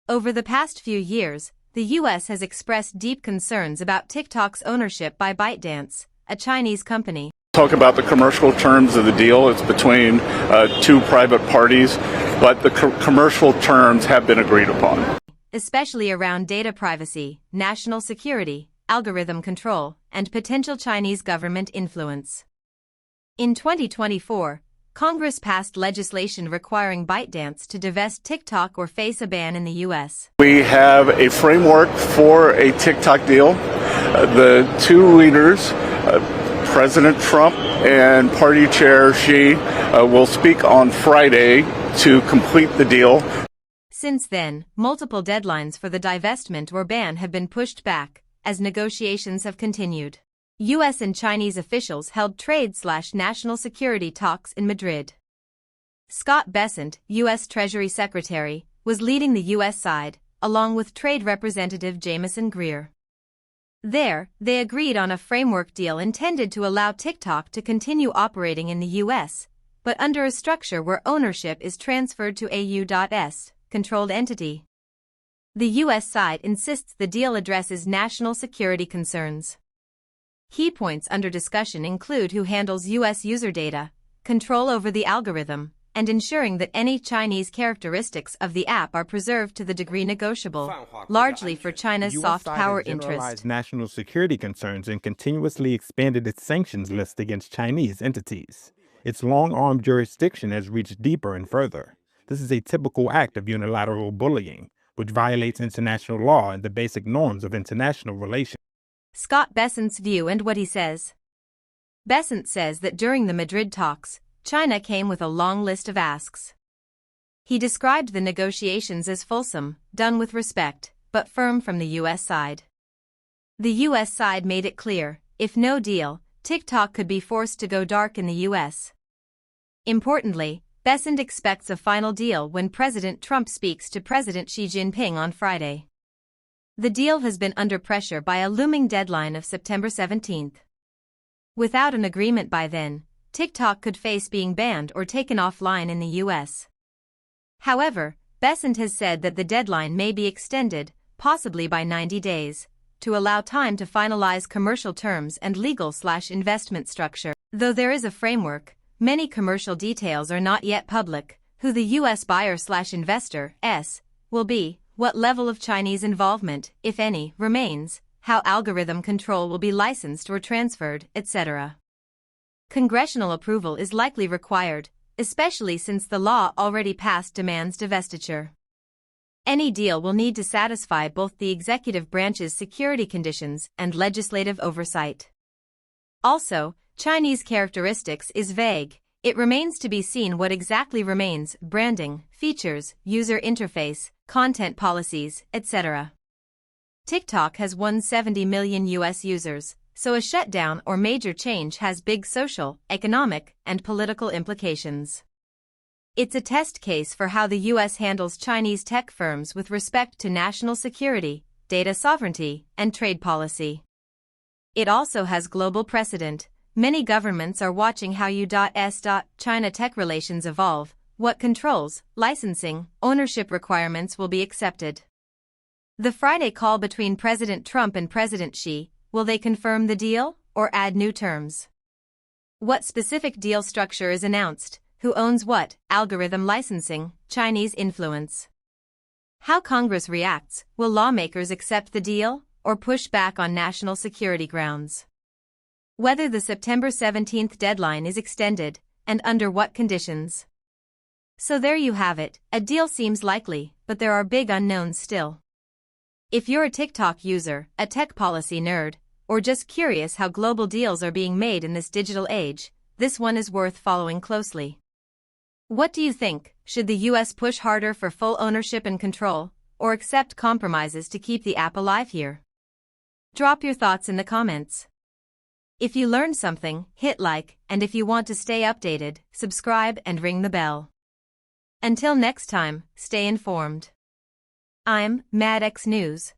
Over the past few years, the US has expressed deep concerns about TikTok's ownership by ByteDance, a Chinese company. Talk about the commercial terms of the deal. It's between two private parties, but the commercial terms have been agreed upon. Especially around data privacy, national security, algorithm control, and potential Chinese government influence. In 2024, Congress passed legislation requiring ByteDance to divest TikTok or face a ban in the U.S. We have a framework for a TikTok deal. The two leaders, President Trump and Party Chair Xi, will speak on Friday to complete the deal. Since then, multiple deadlines for the divestment or ban have been pushed back, as negotiations have continued. U.S. and Chinese officials held trade/national security talks in Madrid. Scott Bessent, U.S. Treasury Secretary, was leading the U.S. side, along with Trade Representative Jamieson Greer. There, they agreed on a framework deal intended to allow TikTok to continue operating in the U.S., but under a structure where ownership is transferred to a U.S. controlled entity. The U.S. side insists the deal addresses national security concerns. Key points under discussion include who handles U.S. user data, control over the algorithm, and ensuring that any Chinese characteristics of the app are preserved to the degree negotiable, largely for China's soft power interest. National security concerns and continuously expanded its sanctions list against Chinese entities. Its long-arm jurisdiction has reached deeper and further. This is a typical act of unilateral bullying, which violates international law and the basic norms of international relations. Scott Bessent's view and what he says. Bessent says that during the Madrid talks, China came with a long list of asks. He described the negotiations as fulsome, done with respect, but firm from the U.S. side. The U.S. side made it clear, if no deal, TikTok could be forced to go dark in the U.S. Importantly, Bessent expects a final deal when President Trump speaks to President Xi Jinping on Friday. The deal has been under pressure by a looming deadline of September 17. Without an agreement by then, TikTok could face being banned or taken offline in the U.S. However, Bessent has said that the deadline may be extended, possibly by 90 days, to allow time to finalize commercial terms and legal/investment structure. Though there is a framework, many commercial details are not yet public: who the U.S. buyer/investor will be, what level of Chinese involvement, if any, remains, how algorithm control will be licensed or transferred, etc. Congressional approval is likely required, especially since the law already passed demands divestiture. Any deal will need to satisfy both the executive branch's security conditions and legislative oversight. Also, Chinese characteristics is vague. It remains to be seen what exactly remains: branding, features, user interface, content policies, etc. TikTok has 170 million U.S. users, so a shutdown or major change has big social, economic, and political implications. It's a test case for how the U.S. handles Chinese tech firms with respect to national security, data sovereignty, and trade policy. It also has global precedent. Many governments are watching how U.S.-China tech relations evolve, what controls, licensing, ownership requirements will be accepted. The Friday call between President Trump and President Xi, will they confirm the deal or add new terms? What specific deal structure is announced? Who owns what? Algorithm licensing, Chinese influence. How Congress reacts: will lawmakers accept the deal or push back on national security grounds? Whether the September 17th deadline is extended, and under what conditions. So there you have it, a deal seems likely, but there are big unknowns still. If you're a TikTok user, a tech policy nerd, or just curious how global deals are being made in this digital age, this one is worth following closely. What do you think? Should the US push harder for full ownership and control, or accept compromises to keep the app alive here? Drop your thoughts in the comments. If you learned something, hit like, and if you want to stay updated, subscribe and ring the bell. Until next time, stay informed. I'm MadX News.